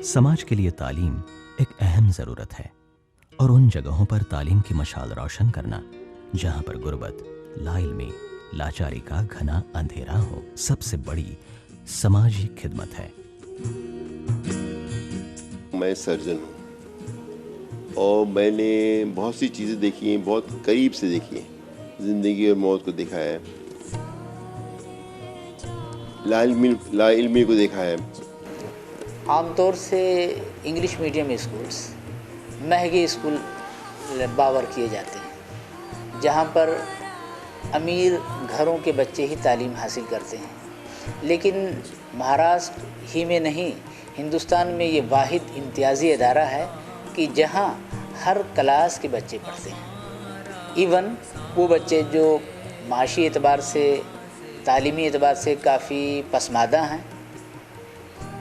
समाज के लिए तालीम एक अहम ज़रूरत है और उन जगहों पर तालीम की मशाल रोशन करना जहां पर गुर्बत, लाइल्मी, लाचारी का घना अंधेरा हो, सबसे बड़ी समाजी खिदमत है। मैं सर्जन हूँ और मैंने बहुत सी चीज़ें देखी हैं, बहुत करीब से देखी हैं। ज़िंदगी और मौत को देखा है, लाइल्मी को देखा है। आमतौर से इंग्लिश मीडियम स्कूल्स महंगे स्कूल बावर किए जाते हैं, जहाँ पर अमीर घरों के बच्चे ही तालीम हासिल करते हैं। लेकिन महाराष्ट्र ही में नहीं, हिंदुस्तान में ये वाहिद इम्तियाज़ी अदारा है कि जहाँ हर क्लास के बच्चे पढ़ते हैं। इवन वो बच्चे जो माशी एतबार से, तालीमी एतबार से काफ़ी पसमादा हैं,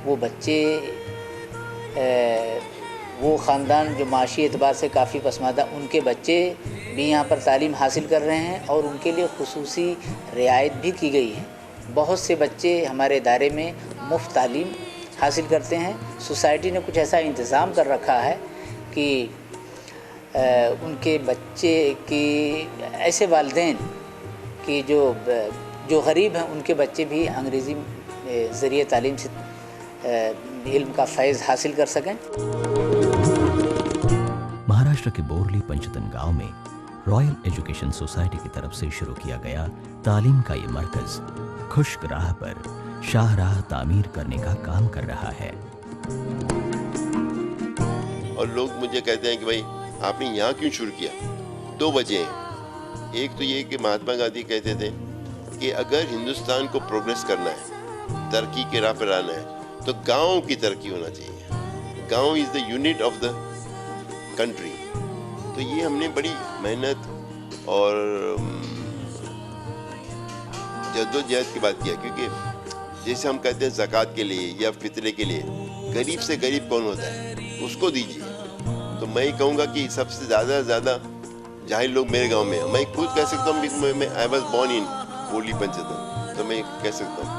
वो बच्चे वो ख़ानदान जो माशी एतबार से काफ़ी पसमादा, उनके बच्चे भी यहाँ पर तालीम हासिल कर रहे हैं और उनके लिए खुसूसी रियायत भी की गई है। बहुत से बच्चे हमारे इदारे में मुफ्त तालीम हासिल करते हैं। सोसाइटी ने कुछ ऐसा इंतज़ाम कर रखा है कि उनके बच्चे की ऐसे वालिदैन कि जो गरीब हैं, उनके बच्चे भी अंग्रेज़ी ज़रिए तालीम से इल्म का फैज़ हासिल कर सकें। महाराष्ट्र के बोरली पंचतन गांव में रॉयल एजुकेशन सोसाइटी की तरफ से शुरू किया गया तालीम का ये मरकज खुश्क राह पर शाहराह तामीर करने का काम कर रहा है। और लोग मुझे कहते हैं कि भाई आपने यहाँ क्यों शुरू किया? दो वजह हैं। एक तो ये कि महात्मा गांधी कहते थे कि अगर हिंदुस्तान को प्रोग्रेस करना है, तरक्की के राह पर आना है, तो गांव की तरक्की होना चाहिए। गांव is the unit of the country. तो ये हमने बड़ी मेहनत और जद्दोजहद की बात किया, क्योंकि जैसे हम कहते हैं ज़कात के लिए या फितरे के लिए, गरीब से गरीब कौन होता है, उसको दीजिए। तो मैं कहूँगा कि सबसे ज़्यादा जाहिल लोग मेरे गांव में हैं। मैं खुद कह सकता हूँ, मैं I was born in Borli Panchatan, तो मैं कह सकता हूँ।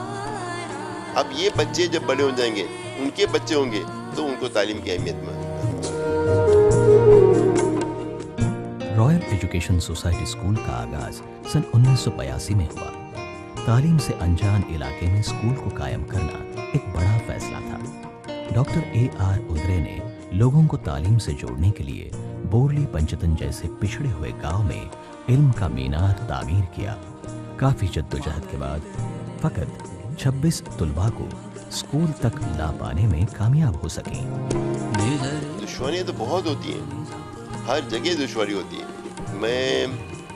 अब ये बच्चे जब बड़े हो जाएंगे, उनके बच्चे होंगे, तो उनको तालीम की अहमियत में। रॉयल एजुकेशन सोसाइटी स्कूल का आगाज सन 1982 में हुआ। तालीम से अनजान इलाके में स्कूल को कायम करना एक बड़ा फैसला था। Doctor A.R. उंद्रे ने लोगों को तालीम से जोड़ने के लिए बोरली पंचतन जैसे पिछड़े हुए गांव में इल्म का मीनार तामीर किया। काफी जद्दोजहद के बाद फकत 26 तुलबा को स्कूल तक ला पाने में कामयाब हो सके। दुश्वारियाँ तो बहुत होती हैं, हर जगह दुश्वारी होती है। मैं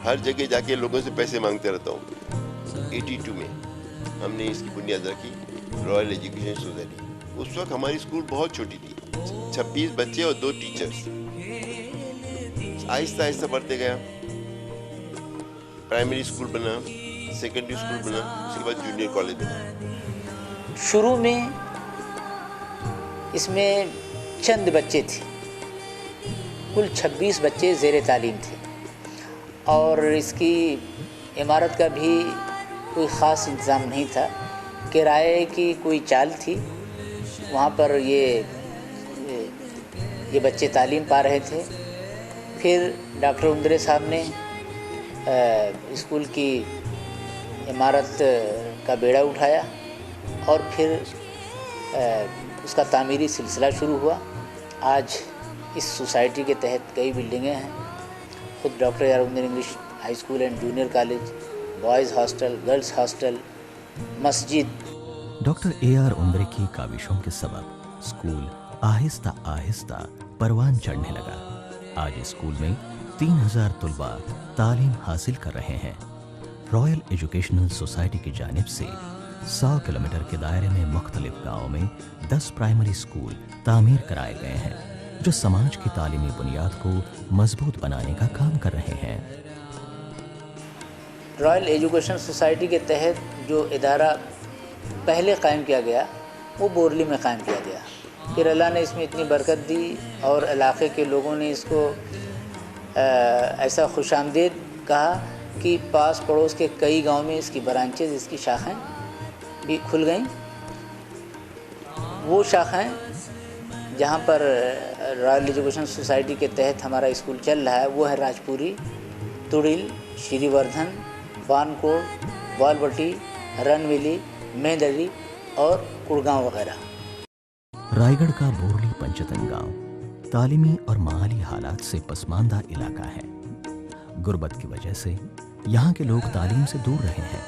हर जगह जाके लोगों से पैसे मांगते रहता हूँ। 82 में हमने इसकी बुनियाद रखी, रॉयल एजुकेशन सोसाइटी। उस वक्त हमारी स्कूल बहुत छोटी थी, 26 बच्चे और 2 टीचर्स। आहिस्ता आहिस्ता बढ़ते गया। प्राइमरी स्कूल बना, सेकेंडरी स्कूल बना, उसके बाद जूनियर कॉलेज बना। शुरू में इसमें चंद बच्चे थे, कुल 26 बच्चे ज़ेरे तालीम थे और इसकी इमारत का भी कोई ख़ास इंतज़ाम नहीं था। किराए की कोई चाल थी, वहाँ पर ये बच्चे तालीम पा रहे थे। फिर डॉक्टर उंद्रे साहब ने स्कूल की इमारत का बेड़ा उठाया और फिर उसका तामीरी सिलसिला शुरू हुआ। आज इस सोसाइटी के तहत कई बिल्डिंगें हैं। खुद doctor A.R. Undre English high school and junior college, boys hostel, girls hostel, मस्जिद। Doctor A.R. उंद्रे की काविशों के सबब स्कूल आहिस्ता आहिस्ता परवान चढ़ने लगा। आज स्कूल में 3000 तुलबा तालीम हासिल कर रहे हैं। रॉयल एजुकेशनल सोसाइटी की जानिब से 100 किलोमीटर के दायरे में मुख्तलिफ गाँवों में 10 प्राइमरी स्कूल तामीर कराए गए हैं, जो समाज की तालीमी बुनियाद को मजबूत बनाने का काम कर रहे हैं। रॉयल एजुकेशन सोसाइटी के तहत जो इदारा पहले कायम किया गया, वो बोरली में कायम किया गया। फिर अल्लाह ने इसमें इतनी बरकत दी और इलाके के लोगों ने इसको ऐसा खुशामदीद कहा कि पास पड़ोस के कई गांव में इसकी ब्रांचेज, इसकी शाखाएं भी खुल गईं। वो शाखाएं जहाँ पर रॉयल एजुकेशन सोसाइटी के तहत हमारा स्कूल चल रहा है वो है राजपुरी, तुड़िल, श्रीवर्धन, बानकोट, बालबटी, रनमिली, मेंदरी और कुड़गांव वगैरह। रायगढ़ का बोरली पंचतन गांव तालीमी और माली हालात से पसमानदा इलाका है। गुर्बत की वजह से यहाँ के लोग तालीम से दूर रहे हैं।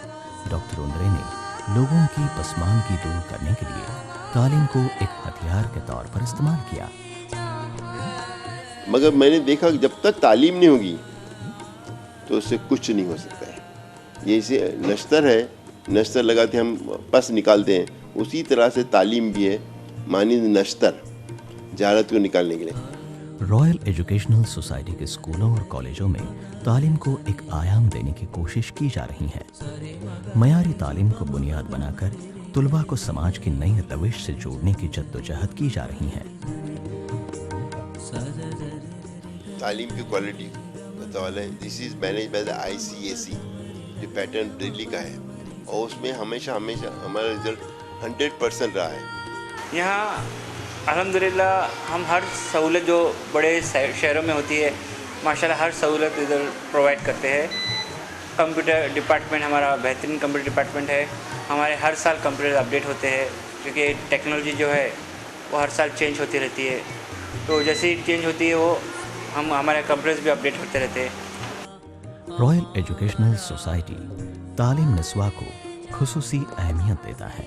डॉक्टर उंद्रे ने लोगों की पसमानदगी दूर करने के लिए तालीम को एक हथियार के तौर पर इस्तेमाल किया। मगर मैंने देखा कि जब तक तालीम नहीं होगी तो उससे कुछ नहीं हो सकता है। जैसे नश्तर है, नश्तर लगाते हम पस निकालते हैं, उसी तरह से तालीम भी है, मानी नश्तर जहालत को निकालने के लिए। रॉयल एजुकेशनल सोसाइटी के स्कूलों और कॉलेजों में तालीम को एक आयाम देने की कोशिश की जा रही है। मयारी तालीम को बुनियाद बनाकर तुलबा को समाज की नई रविश से जोड़ने की जद्दोजहद की जा रही है। तालीम की क्वालिटी बतावाला है, this is manage by the ICSE, जो पैटर्न दिल्ली का है, और उसमें हमेशा हमारा रिजल्ट 100% रहा है। यहाँ अल्हम्दुलिल्लाह हम हर सहूलत जो बड़े शहरों में होती है माशाल्लाह हर सहूलत इधर प्रोवाइड करते हैं। कंप्यूटर डिपार्टमेंट हमारा बेहतरीन कंप्यूटर डिपार्टमेंट है। हमारे हर साल कंप्यूटर अपडेट होते हैं क्योंकि टेक्नोलॉजी जो है वो हर साल चेंज होती रहती है, तो जैसे ही चेंज होती है वो हमारे कंप्यूटर्स भी अपडेट होते रहते हैं। रॉयल एजुकेशनल सोसाइटी तालीम नस्वा को खुसूसी अहमियत देता है।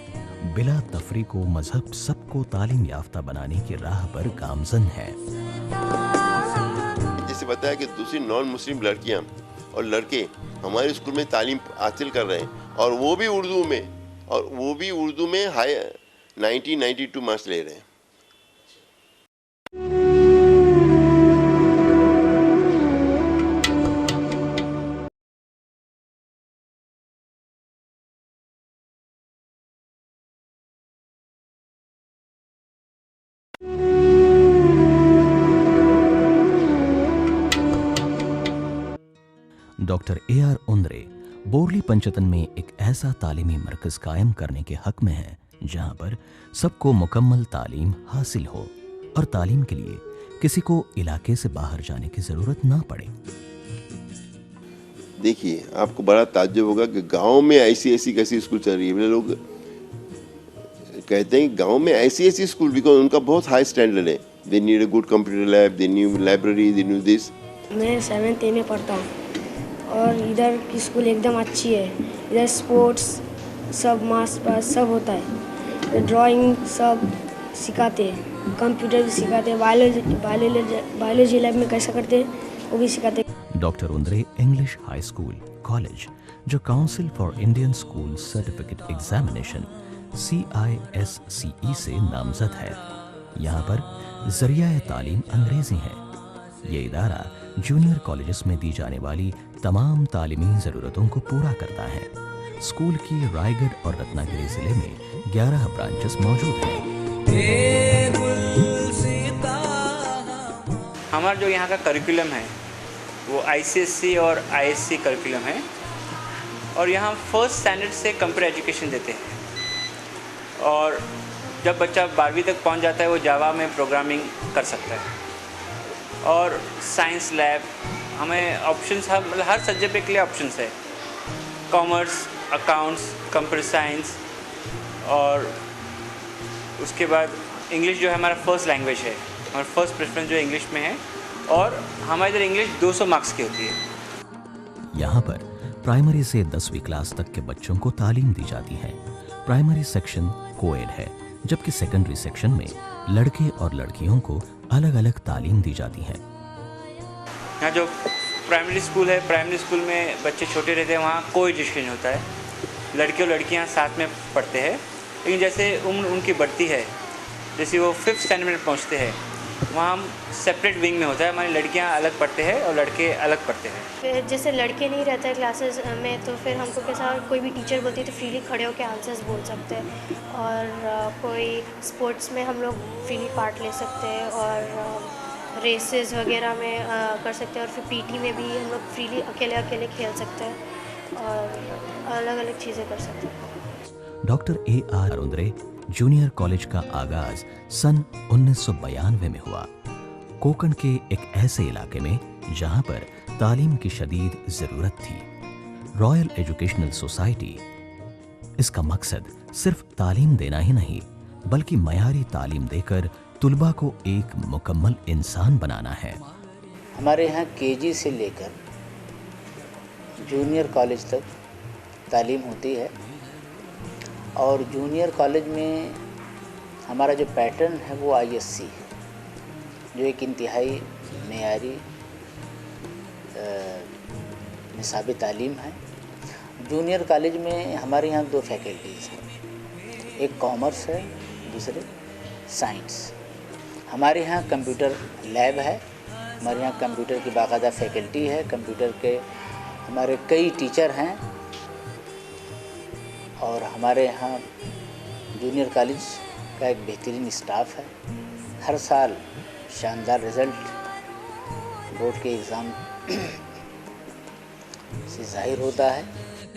बिला तफरीको मजहब सबको तालीम याफ्ता बनाने की राह पर गामजन है। जैसे बताया कि दूसरी नॉन मुस्लिम लड़कियां और लड़के हमारे स्कूल में तालीम हासिल कर रहे हैं, और वो भी उर्दू में हाई 92 मार्क्स ले रहे हैं। डॉक्टर AR उंद्रे बोरली पंचतन में एक ऐसा तालीमी मरकज कायम करने के हक में है जहां पर सबको मुकम्मल तालीम हासिल हो और तालीम के लिए किसी को इलाके से बाहर जाने की जरूरत ना पड़े। देखिए, आपको बड़ा ताज्जुब होगा कि गांव में ऐसी कैसी स्कूल चल रही है। लोग कहते हैं गांव में ऐसी स्कूल, बिकॉज उनका बहुत हाई स्टैंडर्ड है। They need a good computer lab, they need library, they need this. मैं 7th A में पढ़ता हूँ और इधर की स्कूल एकदम अच्छी है। इधर स्पोर्ट्स सब मार्क्स पास सब होता है, ड्राइंग सब सिखाते हैं, कंप्यूटर भी सिखाते हैं, बायोलॉजी लैब में कैसा करते हैं वो भी सिखाते हैं। Doctor Undre English high school college, जो council for Indian school certificate examination CISCE से नामजद है। यहाँ पर जरिया तालीम अंग्रेजी है। ये इदारा जूनियर कॉलेजेस में दी जाने वाली तमाम तालीमी ज़रूरतों को पूरा करता है। स्कूल की रायगढ़ और रत्नागिरी जिले में 11 ब्रांचेस मौजूद हैं। हमारा जो यहाँ का करिकुलम है वो ICSE और ISC करिकुलम है, और यहाँ फर्स्ट स्टैंडर्ड से कंप्यूटर एजुकेशन देते हैं, और जब बच्चा 12वीं तक पहुँच जाता है वो जावा में प्रोग्रामिंग कर सकता है। और साइंस लैब हमें ऑप्शंस हर सब्जेक्ट के लिए ऑप्शंस है, कॉमर्स, अकाउंट्स, कंप्यूटर साइंस, और उसके बाद इंग्लिश जो है हमारा फर्स्ट लैंग्वेज है, हमारा फर्स्ट प्रेफरेंस जो इंग्लिश में है, और हमारे इधर इंग्लिश 200 मार्क्स की होती है। यहाँ पर प्राइमरी से 10वीं क्लास तक के बच्चों को तालीम दी जाती है। प्राइमरी सेक्शन कोएड है, जबकि सेकेंडरी सेक्शन में लड़के और लड़कियों को अलग अलग तालीम दी जाती है। यहाँ जो प्राइमरी स्कूल है, प्राइमरी स्कूल में बच्चे छोटे रहते हैं, वहाँ कोई एजुकेशन होता है, लड़के और लड़कियाँ साथ में पढ़ते हैं। लेकिन जैसे उम्र उनकी बढ़ती है, जैसे वो 5th स्टैंडर्ड में पहुँचते हैं, वहाँ हम सेपरेट विंग में होता है, हमारी लड़कियाँ अलग पढ़ते हैं और लड़के अलग पढ़ते हैं। फिर जैसे लड़के नहीं रहते क्लासेस में, तो फिर हमको कैसा कोई भी टीचर बोलती है तो फ्रीली खड़े होकर आंसर्स बोल सकते हैं, और कोई स्पोर्ट्स में हम लोग फ्रीली पार्ट ले सकते हैं, और रेसेस वगैरह में कर सकते हैं, और फिर PT में भी हम लोग फ्रीली अकेले खेल सकते हैं और अलग अलग चीज़ें कर सकते हैं। Doctor AR Undre junior college का आगाज सन 1992 में हुआ, कोकण के एक ऐसे इलाके में जहां पर तालीम की शदीद जरूरत थी। रॉयल एजुकेशनल सोसाइटी, इसका मकसद सिर्फ तालीम देना ही नहीं बल्कि मयारी तालीम देकर तुलबा को एक मुकम्मल इंसान बनाना है। हमारे यहाँ केजी से लेकर जूनियर कॉलेज तक तालीम होती है और जूनियर कॉलेज में हमारा जो पैटर्न है वो ISC है, जो एक इंतहाई मेयारी निसाब तालीम है। जूनियर कॉलेज में हमारे यहाँ 2 फैकल्टीज़ हैं, एक कॉमर्स है, दूसरे साइंस। हमारे यहाँ कंप्यूटर लैब है, हमारे यहाँ कंप्यूटर की बाकायदा फैकल्टी है, कंप्यूटर के हमारे कई टीचर हैं और हमारे यहाँ जूनियर कॉलेज का एक बेहतरीन स्टाफ है। हर साल शानदार रिज़ल्ट बोर्ड के एग्ज़ाम से ज़ाहिर होता है।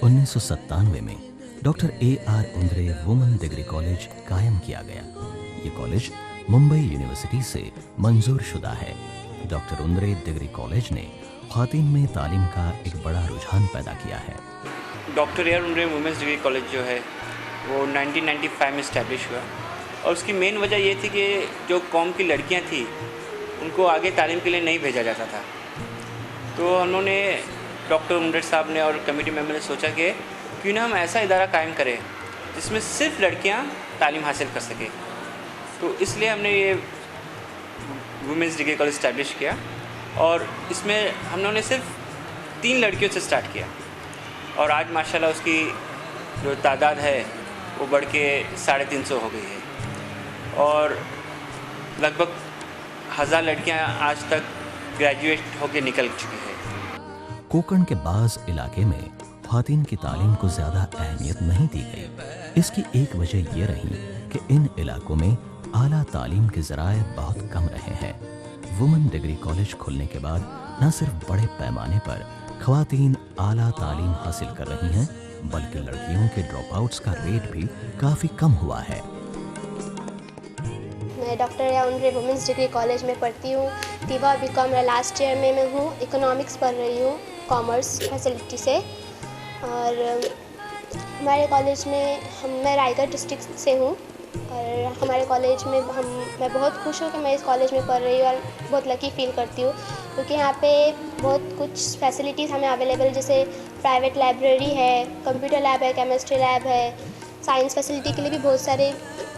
1997 में doctor A.R. Undre women degree college कायम किया गया। ये कॉलेज मुंबई यूनिवर्सिटी से मंजूर शुदा है। डॉक्टर उंद्रे डिग्री कॉलेज ने ख़वातीन में तालीम का एक बड़ा रुझान पैदा किया है। Doctor A.R. Undre women's degree college जो है वो 1995 में इस्टेब्लिश हुआ और उसकी मेन वजह ये थी कि जो कौम की लड़कियां थी उनको आगे तालीम के लिए नहीं भेजा जाता था। तो उन्होंने डॉक्टर उंद्रे साहब ने और कमेटी मेंबर ने सोचा कि क्यों ना हम ऐसा इदारा कायम करें जिसमें सिर्फ लड़कियां तालीम हासिल कर सकें। तो इसलिए हमने ये वुमेंस डिग्री कॉलेज इस्टेब्लिश किया और इसमें हमने सिर्फ 3 लड़कियों से स्टार्ट किया और आज माशाल्लाह उसकी जो तादाद है वो बढ़ के 350 हो गई है और लगभग 1000 लड़कियां आज तक ग्रेजुएट होकर निकल चुकी है। कोकण के बाज़ इलाके में ख़वातीन की तालीम को ज़्यादा अहमियत नहीं दी गई। इसकी एक वजह यह रही कि इन इलाकों में आला तालीम के ज़राए बहुत कम रहे हैं। वुमेन डिग्री कॉलेज खुलने के बाद न सिर्फ बड़े पैमाने पर ख़वातीन आला तालीम हासिल कर रही हैं बल्कि लड़कियों के ड्रॉप आउट्स का रेट भी काफ़ी कम हुआ है। मैं doctor A.R. Undre women's degree college में पढ़ती हूँ। तीवा बीकॉम लास्ट ईयर में मैं हूँ। इकोनॉमिक्स पढ़ रही हूँ कॉमर्स फैसिलिटी से। और हमारे कॉलेज में मैं रायगढ़ डिस्ट्रिक्ट से हूँ और हमारे कॉलेज में मैं बहुत खुश हूँ कि मैं इस कॉलेज में पढ़ रही हूँ और बहुत लकी फील करती हूँ क्योंकि यहाँ पे बहुत कुछ फैसिलिटीज़ हमें अवेलेबल, जैसे प्राइवेट लाइब्रेरी है, कंप्यूटर लैब है, केमिस्ट्री लैब है, साइंस फैसिलिटी के लिए भी बहुत सारे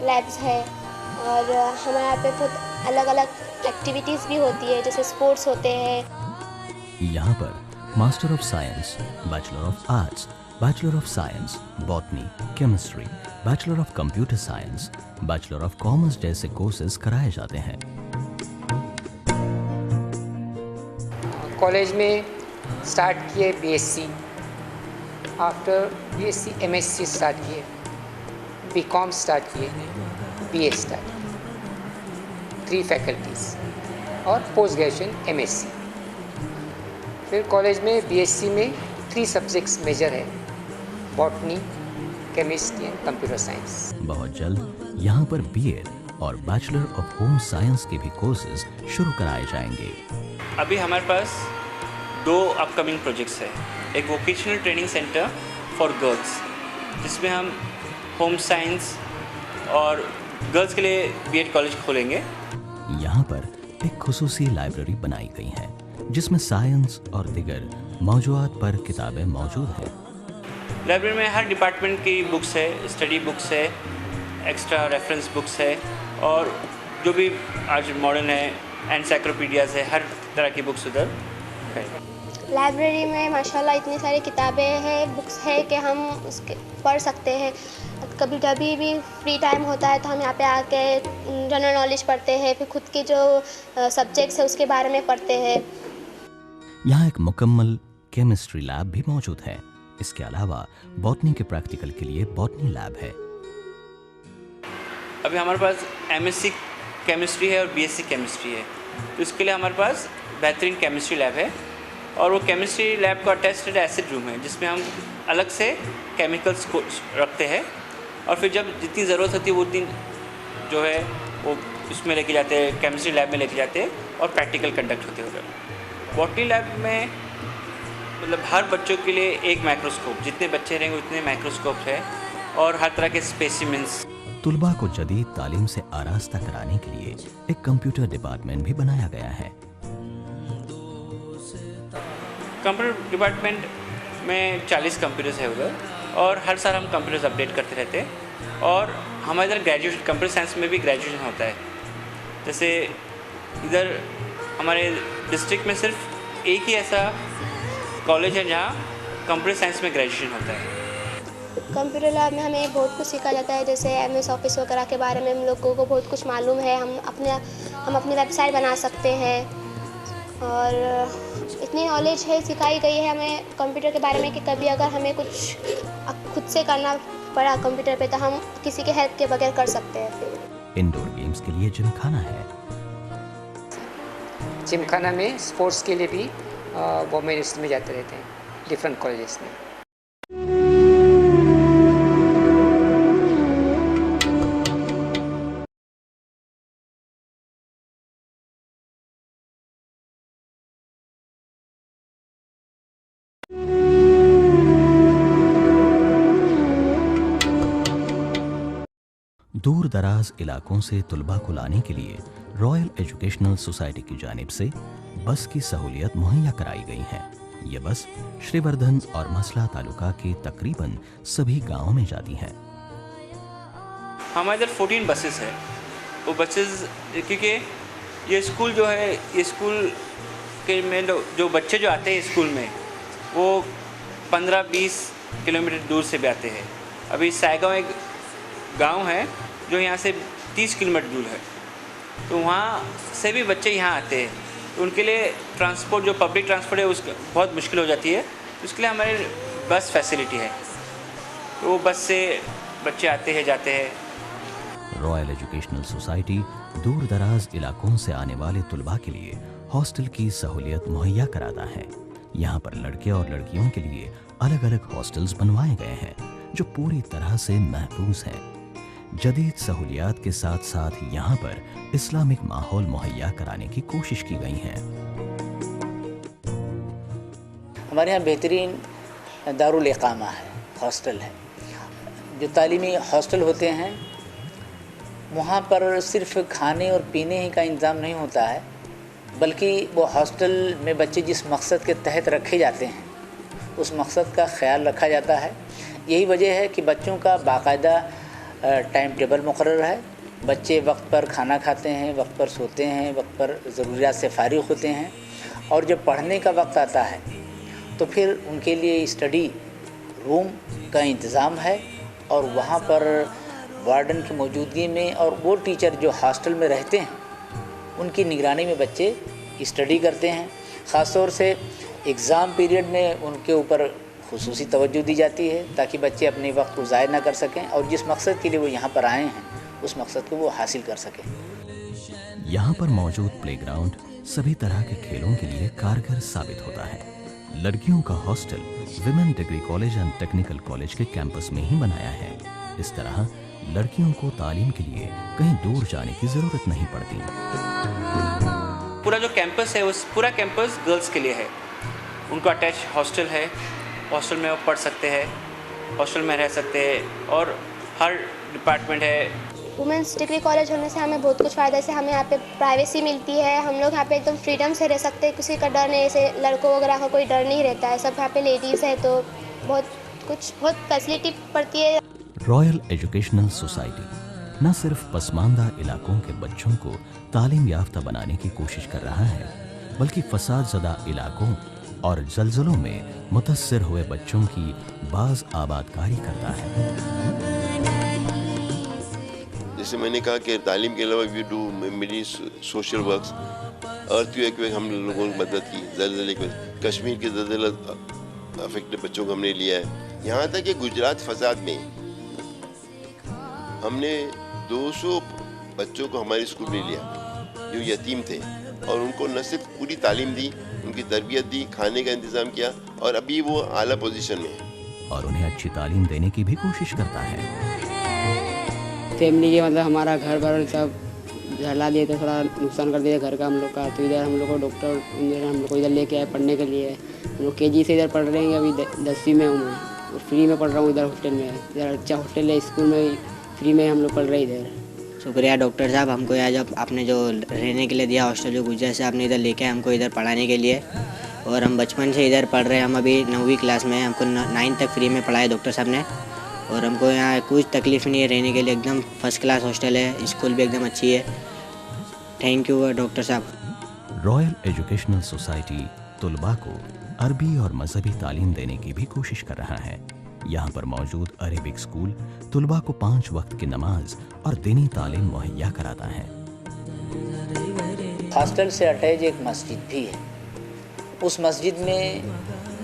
लैब्स हैं और हमारे यहाँ पे बहुत अलग अलग एक्टिविटीज़ भी होती है, जैसे स्पोर्ट्स होते हैं। यहाँ पर master of science, bachelor of arts, bachelor of science, botany, chemistry, bachelor of computer science, bachelor of commerce जैसे कोर्सेज कराए जाते हैं। कॉलेज में स्टार्ट किए BSc, after BSc MSc start किए, BCom स्टार्ट किए, BA स्टार्ट, 3 फैकल्टीज़ और post graduation MSc। फिर कॉलेज में BSc में 3 सब्जेक्ट्स मेजर है, botany, chemistry and computer science. बहुत जल्द यहाँ पर BA और बैचलर ऑफ होम साइंस के भी कोर्सेज शुरू कराए जाएंगे। अभी हमारे पास 2 अपकमिंग प्रोजेक्ट्स हैं। एक vocational training centre for girls जिसमें हम होम साइंस और गर्ल्स के लिए B.Ed कॉलेज खोलेंगे। यहाँ पर एक खुसूसी लाइब्रेरी बनाई गई है जिसमें साइंस और दिगर मौजूदात पर किताबें मौजूद हैं। लाइब्रेरी में हर डिपार्टमेंट की बुक्स है, स्टडी बुक्स है, एक्स्ट्रा रेफरेंस बुक्स है और जो भी आज मॉडर्न है एनसाइक्लोपीडियाज़ है, हर तरह की बुक्स उधर है। लाइब्रेरी में माशाल्लाह इतनी सारी किताबें हैं, बुक्स है कि हम उसके पढ़ सकते हैं। कभी कभी भी फ्री टाइम होता है तो हम यहाँ पे आके जनरल नॉलेज पढ़ते हैं, फिर खुद के जो सब्जेक्ट्स है उसके बारे में पढ़ते हैं। यहाँ एक मुकम्मल केमिस्ट्री लैब भी मौजूद है। इसके अलावा बॉटनी के प्रैक्टिकल के लिए बॉटनी लैब है। अभी हमारे पास MSc केमिस्ट्री है और BSc केमिस्ट्री है, तो इसके लिए हमारे पास बेहतरीन केमिस्ट्री लैब है और वो केमिस्ट्री लैब का अटैच्ड एसिड रूम है जिसमें हम अलग से केमिकल्स को रखते हैं और फिर जब जितनी ज़रूरत होती है वो उतनी जो है वो उसमें लेके जाते हैं, केमिस्ट्री लैब में लेके जाते हैं और प्रैक्टिकल कंडक्ट होते हुए। बॉटनी लैब में मतलब हर बच्चों के लिए एक माइक्रोस्कोप, जितने बच्चे रहेंगे उतने माइक्रोस्कोप है और हर तरह के स्पेसिमेंस। तुलबा को जदीद तालीम से आरास्ता कराने के लिए एक कंप्यूटर डिपार्टमेंट भी बनाया गया है। कंप्यूटर डिपार्टमेंट में 40 कंप्यूटर्स है उधर और हर साल हम कंप्यूटर्स अपडेट करते रहते हैं। और हमारे इधर ग्रेजुएशन कंप्यूटर साइंस में भी ग्रेजुएशन होता है। जैसे इधर हमारे डिस्ट्रिक्ट में सिर्फ एक ही ऐसा कॉलेज है जहाँ कंप्यूटर साइंस में ग्रेजुएशन होता है। कंप्यूटर लैब में हमें बहुत कुछ सीखा जाता है, जैसे MS ऑफिस वगैरह के बारे में हम लोगों को बहुत कुछ मालूम है। हम अपनी वेबसाइट बना सकते हैं और इतनी नॉलेज है सिखाई गई है हमें कंप्यूटर के बारे में कि कभी अगर हमें कुछ खुद से करना पड़ा कंप्यूटर पे तो हम किसी के हेल्प के बगैर कर सकते हैं। इंडोर गेम्स के लिए जिमखाना है। जिमखाना में स्पोर्ट्स के लिए भी वोमेन में जाते रहते हैं डिफरेंट कॉलेजेस में। दूर दराज इलाकों से तुलबा को लाने के लिए रॉयल एजुकेशनल सोसाइटी की जानिब से बस की सहूलियत मुहैया कराई गई है। ये बस श्रीवर्धन और मसला तालुका के तकरीबन सभी गांवों में जाती हैं। हमारे इधर 14 बसेस है। वो बसेस क्योंकि ये स्कूल जो है, ये स्कूल के में जो बच्चे जो आते हैं स्कूल में वो 15-20 किलोमीटर दूर से भी आते हैं। अभी सायगांव एक गांव है जो यहाँ से 30 किलोमीटर दूर है, तो वहाँ से भी बच्चे यहाँ आते हैं। तो उनके लिए ट्रांसपोर्ट जो पब्लिक ट्रांसपोर्ट है उसका बहुत मुश्किल हो जाती है, उसके लिए हमारे बस फैसिलिटी है, तो वो बस से बच्चे आते हैं जाते हैं। रॉयल एजुकेशनल सोसाइटी दूर दराज इलाकों से आने वाले तुलबा के लिए हॉस्टल की सहूलियत मुहैया कराता है। यहाँ पर लड़के और लड़कियों के लिए अलग अलग हॉस्टल्स बनवाए गए हैं जो पूरी तरह से महफूज हैं। जदीद सहूलियात के साथ साथ यहाँ पर इस्लामिक माहौल मुहैया कराने की कोशिश की गई है। हमारे यहाँ बेहतरीन दारुल इकामा है, हॉस्टल है। जो तालीमी हॉस्टल होते हैं वहाँ पर सिर्फ खाने और पीने ही का इंतज़ाम नहीं होता है, बल्कि वो हॉस्टल में बच्चे जिस मकसद के तहत रखे जाते हैं उस मकसद का ख्याल रखा जाता है। यही वजह है कि बच्चों का बाकायदा टाइम टेबल मुकर्रर है। बच्चे वक्त पर खाना खाते हैं, वक्त पर सोते हैं, वक्त पर ज़रूरियात से फारिग होते हैं। और जब पढ़ने का वक्त आता है तो फिर उनके लिए स्टडी रूम का इंतज़ाम है और वहाँ पर वार्डन की मौजूदगी में और वो टीचर जो हॉस्टल में रहते हैं उनकी निगरानी में बच्चे स्टडी करते हैं। ख़ास तौर से एग्ज़ाम पीरियड में उनके ऊपर खुसूसी तवज्जो दी जाती है ताकि बच्चे अपने वक्त को ज़ाया ना कर सकें और जिस मकसद के लिए वो यहाँ पर आए हैं उस मकसद को वो हासिल कर सकें। यहाँ पर मौजूद प्लेग्राउंड सभी तरह के खेलों के लिए कारगर साबित होता है। लड़कियों का hostel women degree college and technical college के कैंपस में ही बनाया है। इस तरह लड़कियों को तालीम के लिए कहीं दूर जाने की ज़रूरत नहीं पड़ती। पूरा जो कैंपस है उस पूरा कैंपस गर्ल्स के लिए है। उनको अटैच हॉस्टल है, हॉस्टल में वो पढ़ सकते हैं, हॉस्टल में रह सकते हैं और हर डिपार्टमेंट है। वुमेंस डिग्री कॉलेज होने से हमें बहुत कुछ फ़ायदा है। से हमें यहाँ पे प्राइवेसी मिलती है, हम लोग यहाँ पे एकदम फ्रीडम से रह सकते हैं, किसी का डर नहीं, ऐसे लड़कों वगैरह का कोई डर नहीं रहता है। सब यहाँ पे लेडीज़ है तो बहुत फैसिलिटी पड़ती है। रॉयल एजुकेशनल सोसाइटी न सिर्फ पसमानदा इलाकों के बच्चों को तालीम याफ्ता बनाने की कोशिश कर रहा है, बल्कि फसाद ज़दा इलाकों और जल्जलों में मुतस्सिर हुए बच्चों की बाज आबादकारी करता है। जैसे मैंने कहा कि तालीम के अलावा we do many social works. Earthquake में हम लोगों की मदद की, ज़लज़ले के कश्मीर के ज़लज़ला अफेक्टेड बच्चों को हमने लिया है। यहाँ तक कि गुजरात फसाद में हमने 200 बच्चों को हमारे स्कूल में लिया जो यतीम थे और उनको न सिर्फ पूरी तालीम दी, उनकी तरबियत दी, खाने का इंतज़ाम किया और अभी वो आला पोजीशन में है और उन्हें अच्छी तालीम देने की भी कोशिश करता है। फैमिली के मतलब हमारा घर भर सब जला दिए थे, थोड़ा नुकसान कर दिया घर का हम लोग का। तो इधर हम लोग को डॉक्टर हम लोग को इधर लेके आए पढ़ने के लिए। हम लोग KG से इधर पढ़ रहे हैं, अभी 10वीं में हूँ मैं और फ्री में पढ़ रहा हूँ इधर हॉस्टल में। इधर अच्छा हॉस्टल है, स्कूल में फ्री में हम लोग पढ़ रहे हैं इधर। शुक्रिया डॉक्टर साहब, हमको यहाँ जब आपने जो रहने के लिए दिया हॉस्टल जो गुजरात से आपने इधर लेके हमको इधर पढ़ाने के लिए। और हम बचपन से इधर पढ़ रहे हैं, हम अभी 9वीं क्लास में हैं, हमको 9 तक फ्री में पढ़ाया डॉक्टर साहब ने। और हमको यहाँ कुछ तकलीफ़ नहीं है रहने के लिए, एकदम फर्स्ट क्लास हॉस्टल है, स्कूल भी एकदम अच्छी है। थैंक यू डॉक्टर साहब। रॉयल एजुकेशनल सोसाइटी तुलबा को अरबी और मजहबी तालीम देने की भी कोशिश कर रहा है। यहाँ पर मौजूद अरेबिक स्कूल तुलबा को 5 वक्त की नमाज और दीनी तालीम मुहैया कराता है। हॉस्टल से अटैच एक मस्जिद भी है। उस मस्जिद में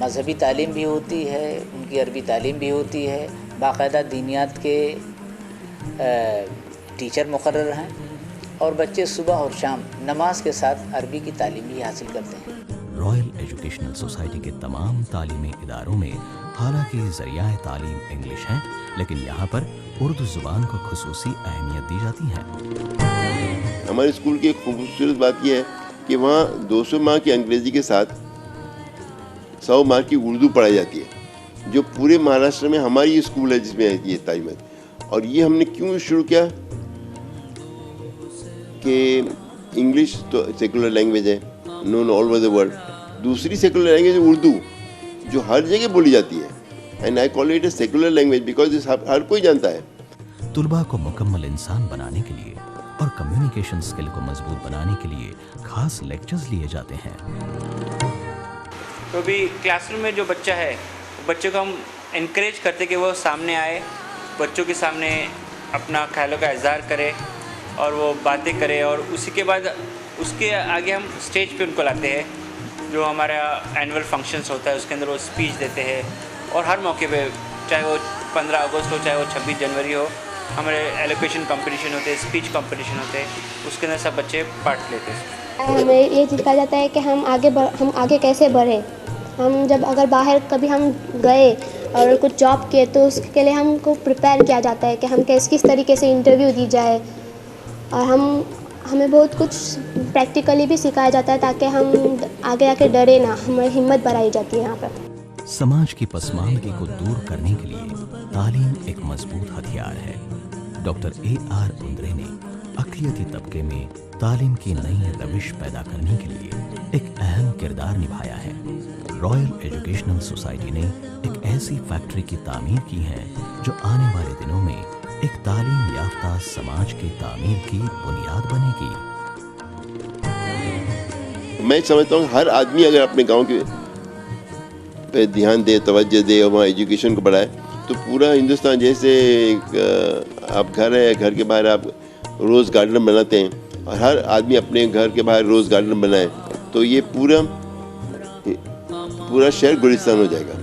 मजहबी तालीम भी होती है, उनकी अरबी तालीम भी होती है। बाकायदा दीनियात के टीचर मुकर्रर हैं और बच्चे सुबह और शाम नमाज के साथ अरबी की तालीम भी हासिल करते हैं। रॉयल एजुकेशनल सोसाइटी के तमाम तालीमी इदारों में हालांकि ज़रिया तालीम इंग्लिश है, लेकिन यहाँ पर उर्दू ज़ुबान को खुसूसी अहमियत दी जाती है। हमारे स्कूल की एक खूबसूरत बात यह है कि वहाँ 200 मार्क की अंग्रेज़ी के साथ 100 मार्क की उर्दू पढ़ाई जाती है, जो पूरे महाराष्ट्र में हमारी ये स्कूल है जिसमें ये तालीम है। और ये हमने क्यों शुरू किया कि इंग्लिश तो सेकुलर लैंग्वेज है, known all over the world. दूसरी सेकुलर लैंग्वेज उर्दू, जो हर जगह बोली जाती है, and I call it a secular language because हर कोई जानता है। तुलबा को मुकम्मल इंसान बनाने के लिए और कम्युनिकेशन स्किल को मजबूत बनाने के लिए खास लेक्चर्स लिए जाते हैं। तो भी क्लासरूम में जो बच्चा है, बच्चों को हम इनक्रेज करते कि वो सामने आए, बच्चों के सामने अपना ख्यालों का इज़हार करे और वो बातें करे। और उसी के बाद उसके आगे हम स्टेज पे उनको लाते हैं, जो हमारा एनुअल फंक्शंस होता है उसके अंदर वो स्पीच देते हैं। और हर मौके पे, चाहे वो 15 अगस्त हो, चाहे वो 26 जनवरी हो, हमारे एलोकेशन कंपटीशन होते हैं, स्पीच कंपटीशन होते हैं, उसके अंदर सब बच्चे पार्ट लेते हैं। हमें ये सिखाया जाता है कि हम आगे कैसे बढ़ें। हम जब अगर बाहर कभी हम गए और कुछ जॉब किए तो उसके लिए हमको प्रिपेयर किया जाता है कि हम किस तरीके से इंटरव्यू दी जाए। और हमें बहुत कुछ प्रैक्टिकली भी सिखाया जाता है ताकि हम आगे आके डरे ना, हमारी हिम्मत बढ़ाई जाती है यहाँ पर। समाज की पसमानदगी को दूर करने के लिए तालीम एक मजबूत हथियार है। डॉक्टर AR उंद्रे ने अक़लियती तबके में तालीम की नई रविश पैदा करने के लिए एक अहम किरदार निभाया है। रॉयल एजुकेशनल सोसाइटी ने एक ऐसी फैक्ट्री की तामीर की है जो आने वाले दिनों में एक तालीम याफ्ता समाज की तामीर की बुनियाद बनेगी। मैं समझता हूँ हर आदमी अगर अपने गांव के पे ध्यान दे, तवज्जो दे और वहाँ एजुकेशन को बढ़ाए, तो पूरा हिंदुस्तान, जैसे एक आप घर है, घर के बाहर आप रोज़ गार्डन बनाते हैं और हर आदमी अपने घर के बाहर रोज़ गार्डन बनाए, तो ये पूरा शहर गुलिस्तान हो जाएगा।